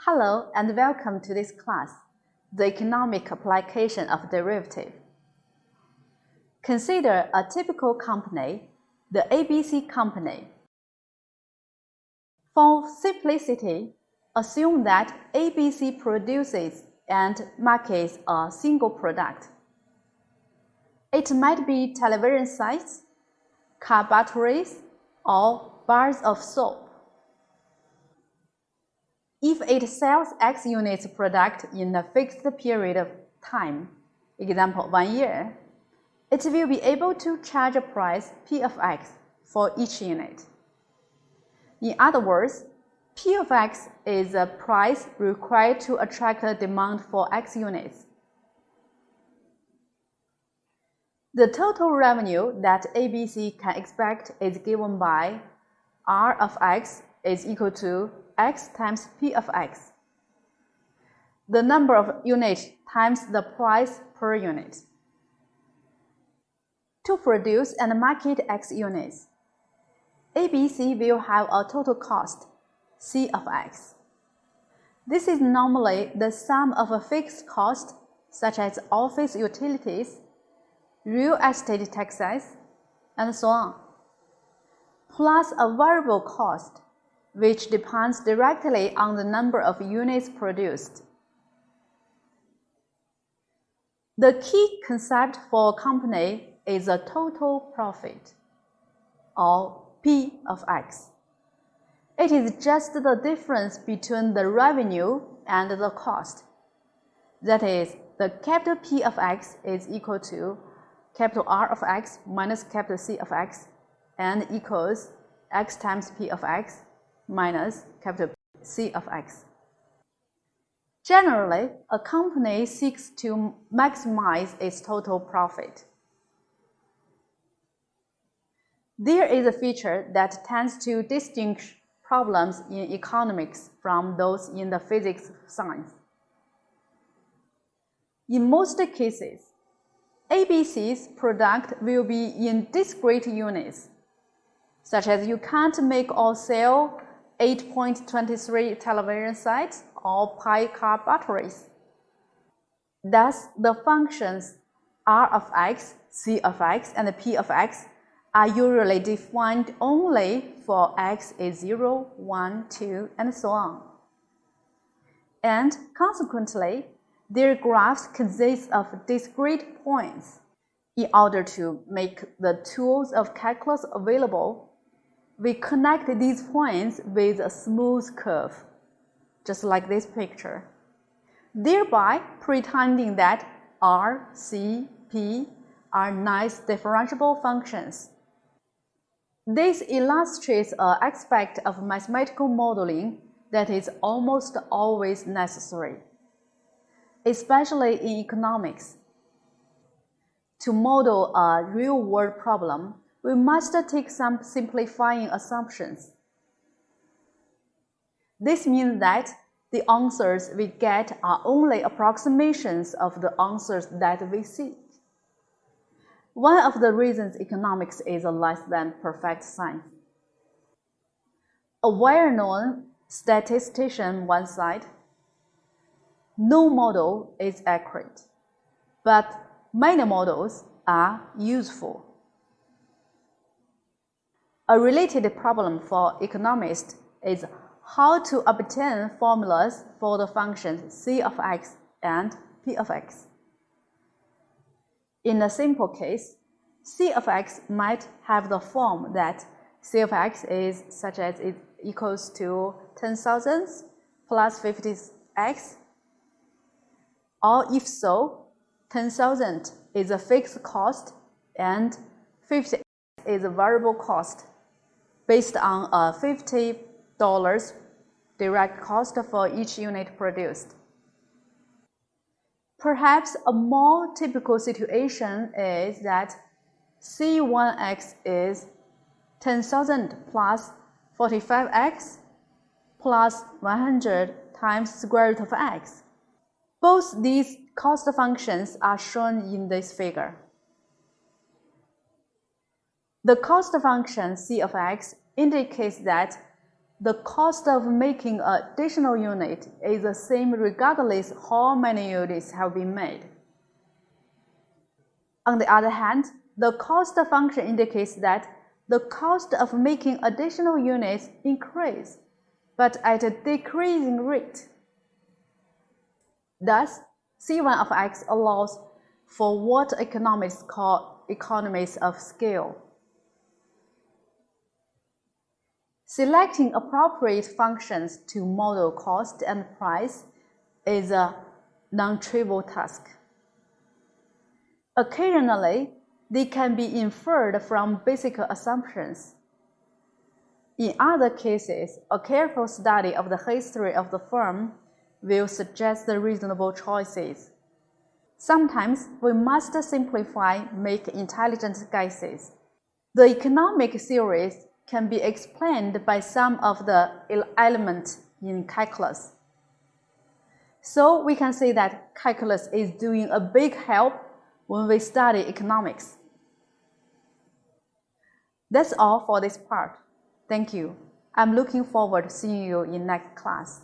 Hello and welcome to this class, the economic application of derivative. Consider a typical company, the ABC company. For simplicity, assume that ABC produces and markets a single product. It might be television sets, car batteries, or bars of soap. If it sells X units product in a fixed period of time, example 1 year, it will be able to charge a price P of X for each unit. In other words, P of X is a price required to attract a demand for X units. The total revenue that ABC can expect is given by R of X is equal to X times P of X, the number of units times the price per unit. To produce and market X units, ABC will have a total cost, C of X. This is normally the sum of a fixed cost, such as office utilities, real estate taxes, and so on, plus a variable cost, which depends directly on the number of units produced. The key concept for a company is a total profit, or P of X. It is just the difference between the revenue and the cost. That is, the capital P of X is equal to capital R of X minus capital C of X and equals X times P of X minus capital C of X. Generally, a company seeks to maximize its total profit. There is a feature that tends to distinguish problems in economics from those in the physics science. In most cases, ABC's product will be in discrete units, such as you can't make or sell 8.23 television sets or pi car batteries. Thus, the functions R of X, C of X, and P of X are usually defined only for X is 0, 1, 2, and so on. And consequently, their graphs consist of discrete points. In order to make the tools of calculus available, we connect these points with a smooth curve, just like this picture, thereby pretending that R, C, P are nice differentiable functions. This illustrates an aspect of mathematical modeling that is almost always necessary, especially in economics. To model a real-world problem, we must take some simplifying assumptions. This means that the answers we get are only approximations of the answers that we seek. One of the reasons economics is a less than perfect science. A well-known statistician once said, "No model is accurate, but many models are useful." A related problem for economists is how to obtain formulas for the functions C of X and P of X. In a simple case, C of X might have the form that C of X is such as it equals to 10,000 plus 50x, or if so, 10,000 is a fixed cost and 50x is a variable cost, based on a $50 direct cost for each unit produced. Perhaps a more typical situation is that C1x is 10,000 plus 45x plus 100 times square root of x. Both these cost functions are shown in this figure. The cost function C of X indicates that the cost of making an additional unit is the same regardless how many units have been made. On the other hand, the cost function indicates that the cost of making additional units increase, but at a decreasing rate. Thus, C1 of x allows for what economists call economies of scale. Selecting appropriate functions to model cost and price is a non-trivial task. Occasionally, they can be inferred from basic assumptions. In other cases, a careful study of the history of the firm will suggest the reasonable choices. Sometimes we must simplify, make intelligent guesses. The economic theories can be explained by some of the elements in calculus. So we can say that calculus is doing a big help when we study economics. That's all for this part. Thank you. I'm looking forward to seeing you in next class.